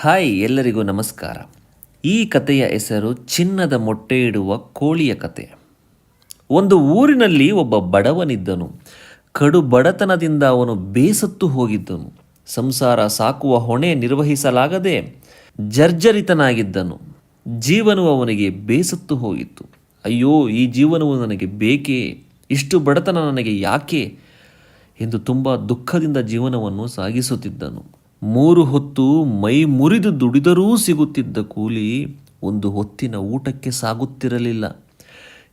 Hi, ಎಲ್ಲರಿಗೂ ನಮಸ್ಕಾರ. ಈ ಕಥೆಯ ಹೆಸರು ಚಿನ್ನದ ಮೊಟ್ಟೆ ಇಡುವ ಕೋಳಿಯ ಕತೆ. ಒಂದು ಊರಿನಲ್ಲಿ ಒಬ್ಬ ಬಡವನಿದ್ದನು. ಕಡು ಬಡತನದಿಂದ ಅವನು ಬೇಸತ್ತು ಹೋಗಿದ್ದನು. ಸಂಸಾರ ಸಾಕುವ ಹೊಣೆ ನಿರ್ವಹಿಸಲಾಗದೆ ಜರ್ಜರಿತನಾಗಿದ್ದನು. ಜೀವನವು ಅವನಿಗೆ ಬೇಸತ್ತು ಹೋಗಿತ್ತು. ಅಯ್ಯೋ, ಈ ಜೀವನವು ನನಗೆ ಬೇಕೇ, ಇಷ್ಟು ಬಡತನ ನನಗೆ ಯಾಕೆ ಎಂದು ತುಂಬ ದುಃಖದಿಂದ ಜೀವನವನ್ನು ಸಾಗಿಸುತ್ತಿದ್ದನು. 3 ಹೊತ್ತು ಮೈ ಮುರಿದು ದುಡಿದರೂ ಸಿಗುತ್ತಿದ್ದ ಕೂಲಿ ಒಂದು ಹೊತ್ತಿನ ಊಟಕ್ಕೆ ಸಾಗುತ್ತಿರಲಿಲ್ಲ.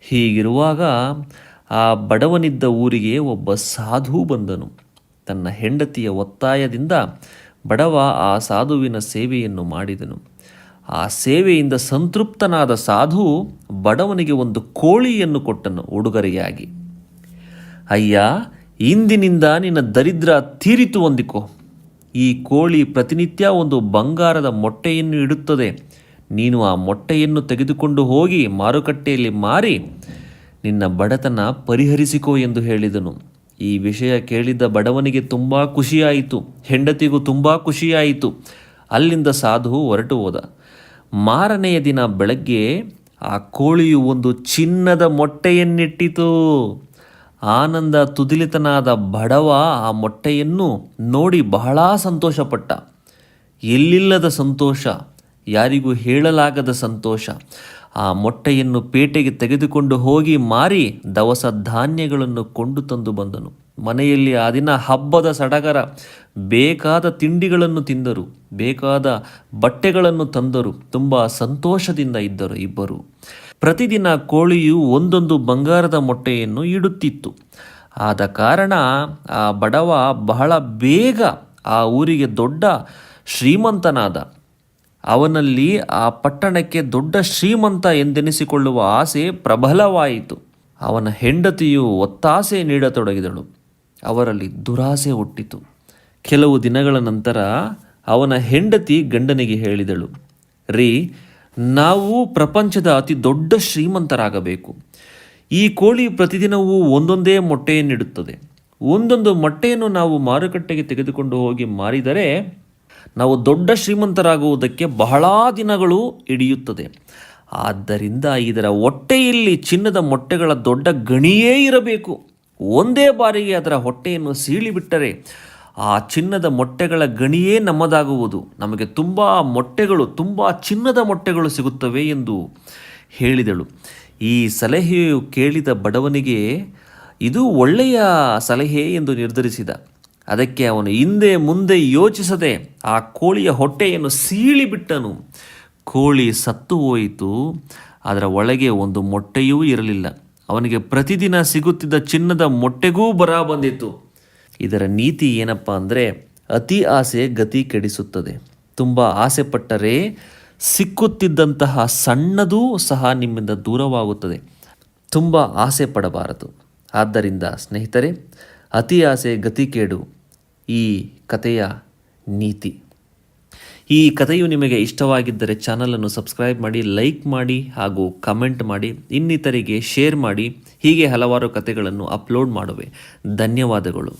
ಹೀಗಿರುವಾಗ ಆ ಬಡವನಿದ್ದ ಊರಿಗೆ ಒಬ್ಬ ಸಾಧು ಬಂದನು. ತನ್ನ ಹೆಂಡತಿಯ ಒತ್ತಾಯದಿಂದ ಬಡವ ಆ ಸಾಧುವಿನ ಸೇವೆಯನ್ನು ಮಾಡಿದನು. ಆ ಸೇವೆಯಿಂದ ಸಂತೃಪ್ತನಾದ ಸಾಧು ಬಡವನಿಗೆ ಒಂದು ಕೋಳಿಯನ್ನು ಕೊಟ್ಟನು ಉಡುಗೊರೆಯಾಗಿ. ಅಯ್ಯ, ಇಂದಿನಿಂದ ನಿನ್ನ ದರಿದ್ರ ತೀರಿತು ಹೊಂದಿಕೋ. ಈ ಕೋಳಿ ಪ್ರತಿನಿತ್ಯ ಒಂದು ಬಂಗಾರದ ಮೊಟ್ಟೆಯನ್ನು ಇಡುತ್ತದೆ. ನೀನು ಆ ಮೊಟ್ಟೆಯನ್ನು ತೆಗೆದುಕೊಂಡು ಹೋಗಿ ಮಾರುಕಟ್ಟೆಯಲ್ಲಿ ಮಾರಿ ನಿನ್ನ ಬಡತನ ಪರಿಹರಿಸಿಕೋ ಎಂದು ಹೇಳಿದನು. ಈ ವಿಷಯ ಕೇಳಿದ ಬಡವನಿಗೆ ತುಂಬ ಖುಷಿಯಾಯಿತು, ಹೆಂಡತಿಗೂ ತುಂಬ ಖುಷಿಯಾಯಿತು. ಅಲ್ಲಿಂದ ಸಾಧು ಹೊರಟು ಹೋದ. ಮಾರನೆಯ ದಿನ ಬೆಳಗ್ಗೆ ಆ ಕೋಳಿಯು ಒಂದು ಚಿನ್ನದ ಮೊಟ್ಟೆಯನ್ನಿಟ್ಟಿತು. ಆನಂದ ತುದಿಲಿತನಾದ ಬಡವ ಆ ಮೊಟ್ಟೆಯನ್ನು ನೋಡಿ ಬಹಳ ಸಂತೋಷಪಟ್ಟ. ಎಲ್ಲಿಲ್ಲದ ಸಂತೋಷ, ಯಾರಿಗೂ ಹೇಳಲಾಗದ ಸಂತೋಷ. ಆ ಮೊಟ್ಟೆಯನ್ನು ಪೇಟೆಗೆ ತೆಗೆದುಕೊಂಡು ಹೋಗಿ ಮಾರಿ ದವಸ ಧಾನ್ಯಗಳನ್ನು ಕೊಂಡು ತಂದು ಬಂದನು. ಮನೆಯಲ್ಲಿ ಆ ದಿನ ಹಬ್ಬದ ಸಡಗರ. ಬೇಕಾದ ತಿಂಡಿಗಳನ್ನು ತಿಂದರು, ಬೇಕಾದ ಬಟ್ಟೆಗಳನ್ನು ತಂದರು. ತುಂಬ ಸಂತೋಷದಿಂದ ಇದ್ದರು ಇಬ್ಬರು. ಪ್ರತಿದಿನ ಕೋಳಿಯು ಒಂದೊಂದು ಬಂಗಾರದ ಮೊಟ್ಟೆಯನ್ನು ಇಡುತ್ತಿತ್ತು. ಆದ ಕಾರಣ ಆ ಬಡವ ಬಹಳ ಬೇಗ ಆ ಊರಿಗೆ ದೊಡ್ಡ ಶ್ರೀಮಂತನಾದ. ಅವನಲ್ಲಿ ಆ ಪಟ್ಟಣಕ್ಕೆ ದೊಡ್ಡ ಶ್ರೀಮಂತ ಎಂದೆನಿಸಿಕೊಳ್ಳುವ ಆಸೆ ಪ್ರಬಲವಾಯಿತು. ಅವನ ಹೆಂಡತಿಯು ಒತ್ತಾಸೆ ನೀಡತೊಡಗಿದಳು. ಅವರಲ್ಲಿ ದುರಾಸೆ ಹುಟ್ಟಿತು. ಕೆಲವು ದಿನಗಳ ನಂತರ ಅವನ ಹೆಂಡತಿ ಗಂಡನಿಗೆ ಹೇಳಿದಳು, ರೀ, ನಾವು ಪ್ರಪಂಚದ ಅತಿ ದೊಡ್ಡ ಶ್ರೀಮಂತರಾಗಬೇಕು. ಈ ಕೋಳಿ ಪ್ರತಿದಿನವೂ ಒಂದೊಂದೇ ಮೊಟ್ಟೆಯನ್ನಿಡುತ್ತದೆ. ಒಂದೊಂದು ಮೊಟ್ಟೆಯನ್ನು ನಾವು ಮಾರುಕಟ್ಟೆಗೆ ತೆಗೆದುಕೊಂಡು ಹೋಗಿ ಮಾರಿದರೆ ನಾವು ದೊಡ್ಡ ಶ್ರೀಮಂತರಾಗುವುದಕ್ಕೆ ಬಹಳ ದಿನಗಳು ಹಿಡಿಯುತ್ತದೆ. ಆದ್ದರಿಂದ ಇದರ ಹೊಟ್ಟೆಯಲ್ಲಿ ಚಿನ್ನದ ಮೊಟ್ಟೆಗಳ ದೊಡ್ಡ ಗಣಿಯೇ ಇರಬೇಕು. ಒಂದೇ ಬಾರಿಗೆ ಅದರ ಹೊಟ್ಟೆಯನ್ನು ಸೀಳಿಬಿಟ್ಟರೆ ಆ ಚಿನ್ನದ ಮೊಟ್ಟೆಗಳ ಗಣಿಯೇ ನಮ್ಮದಾಗುವುದು. ನಮಗೆ ತುಂಬ ಮೊಟ್ಟೆಗಳು, ತುಂಬ ಚಿನ್ನದ ಮೊಟ್ಟೆಗಳು ಸಿಗುತ್ತವೆ ಎಂದು ಹೇಳಿದಳು. ಈ ಸಲಹೆಯು ಕೇಳಿದ ಬಡವನಿಗೆ ಇದು ಒಳ್ಳೆಯ ಸಲಹೆ ಎಂದು ನಿರ್ಧರಿಸಿದ. ಅದಕ್ಕೆ ಅವನು ಹಿಂದೆ ಮುಂದೆ ಯೋಚಿಸದೆ ಆ ಕೋಳಿಯ ಹೊಟ್ಟೆಯನ್ನು ಸೀಳಿಬಿಟ್ಟನು. ಕೋಳಿ ಸತ್ತು ಹೋಯಿತು. ಅದರ ಒಳಗೆ ಒಂದು ಮೊಟ್ಟೆಯೂ ಇರಲಿಲ್ಲ. ಅವನಿಗೆ ಪ್ರತಿದಿನ ಸಿಗುತ್ತಿದ್ದ ಚಿನ್ನದ ಮೊಟ್ಟೆಗೂ ಬರ ಬಂದಿತ್ತು. ಇದರ ನೀತಿ ಏನಪ್ಪ ಅಂದರೆ, ಅತಿ ಆಸೆ ಗತಿ ಕೆಡಿಸುತ್ತದೆ. ತುಂಬ ಆಸೆ ಪಟ್ಟರೆ ಸಿಕ್ಕುತ್ತಿದ್ದಂತಹ ಸಣ್ಣದೂ ಸಹ ನಿಮ್ಮಿಂದ ದೂರವಾಗುತ್ತದೆ. ತುಂಬ ಆಸೆ ಪಡಬಾರದು. ಆದ್ದರಿಂದ ಸ್ನೇಹಿತರೆ, ಅತಿ ಆಸೆ ಗತಿ ಕೇಡು ಈ ಕಥೆಯ ನೀತಿ. ಈ ಕಥೆಯು ನಿಮಗೆ ಇಷ್ಟವಾಗಿದ್ದರೆ ಚಾನಲನ್ನು ಸಬ್ಸ್ಕ್ರೈಬ್ ಮಾಡಿ, ಲೈಕ್ ಮಾಡಿ ಹಾಗೂ ಕಮೆಂಟ್ ಮಾಡಿ, ಇನ್ನಿತರಿಗೆ ಶೇರ್ ಮಾಡಿ. ಹೀಗೆ ಹಲವಾರು ಕಥೆಗಳನ್ನು ಅಪ್ಲೋಡ್ ಮಾಡುವೆ. ಧನ್ಯವಾದಗಳು.